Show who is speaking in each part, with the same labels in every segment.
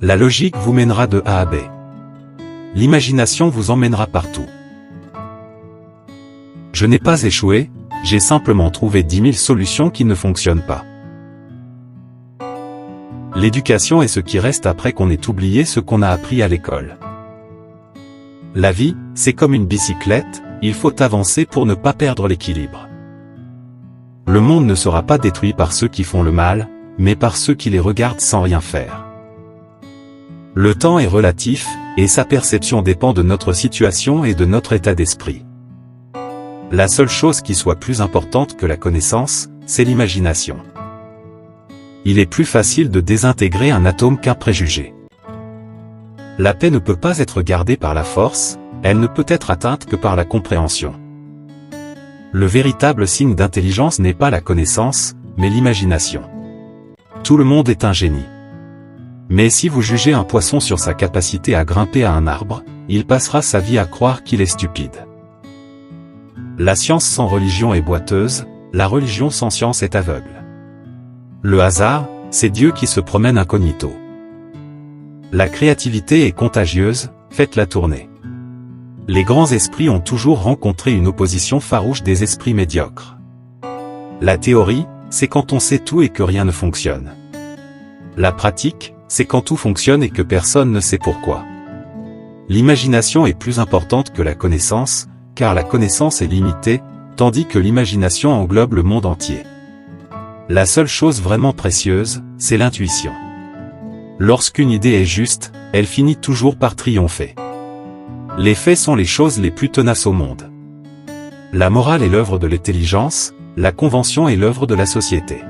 Speaker 1: La logique vous mènera de A à B. L'imagination vous emmènera partout. Je n'ai pas échoué, j'ai simplement trouvé 10 000 solutions qui ne fonctionnent pas. L'éducation est ce qui reste après qu'on ait oublié ce qu'on a appris à l'école. La vie, c'est comme une bicyclette, il faut avancer pour ne pas perdre l'équilibre. Le monde ne sera pas détruit par ceux qui font le mal, mais par ceux qui les regardent sans rien faire. Le temps est relatif, et sa perception dépend de notre situation et de notre état d'esprit. La seule chose qui soit plus importante que la connaissance, c'est l'imagination. Il est plus facile de désintégrer un atome qu'un préjugé. La paix ne peut pas être gardée par la force, elle ne peut être atteinte que par la compréhension. Le véritable signe d'intelligence n'est pas la connaissance, mais l'imagination. Tout le monde est un génie. Mais si vous jugez un poisson sur sa capacité à grimper à un arbre, il passera sa vie à croire qu'il est stupide. La science sans religion est boiteuse, la religion sans science est aveugle. Le hasard, c'est Dieu qui se promène incognito. La créativité est contagieuse, faites-la tourner. Les grands esprits ont toujours rencontré une opposition farouche des esprits médiocres. La théorie, c'est quand on sait tout et que rien ne fonctionne. La pratique, c'est quand tout fonctionne et que personne ne sait pourquoi. L'imagination est plus importante que la connaissance, car la connaissance est limitée, tandis que l'imagination englobe le monde entier. La seule chose vraiment précieuse, c'est l'intuition. Lorsqu'une idée est juste, elle finit toujours par triompher. Les faits sont les choses les plus tenaces au monde. La morale est l'œuvre de l'intelligence, la convention est l'œuvre de la société.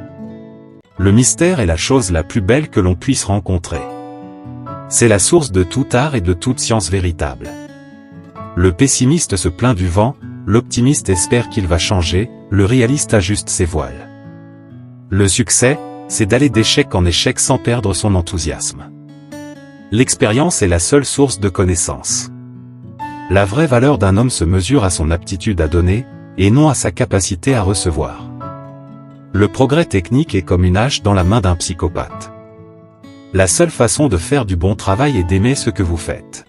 Speaker 1: Le mystère est la chose la plus belle que l'on puisse rencontrer. C'est la source de tout art et de toute science véritable. Le pessimiste se plaint du vent, l'optimiste espère qu'il va changer, le réaliste ajuste ses voiles. Le succès, c'est d'aller d'échec en échec sans perdre son enthousiasme. L'expérience est la seule source de connaissance. La vraie valeur d'un homme se mesure à son aptitude à donner, et non à sa capacité à recevoir. Le progrès technique est comme une hache dans la main d'un psychopathe. La seule façon de faire du bon travail est d'aimer ce que vous faites.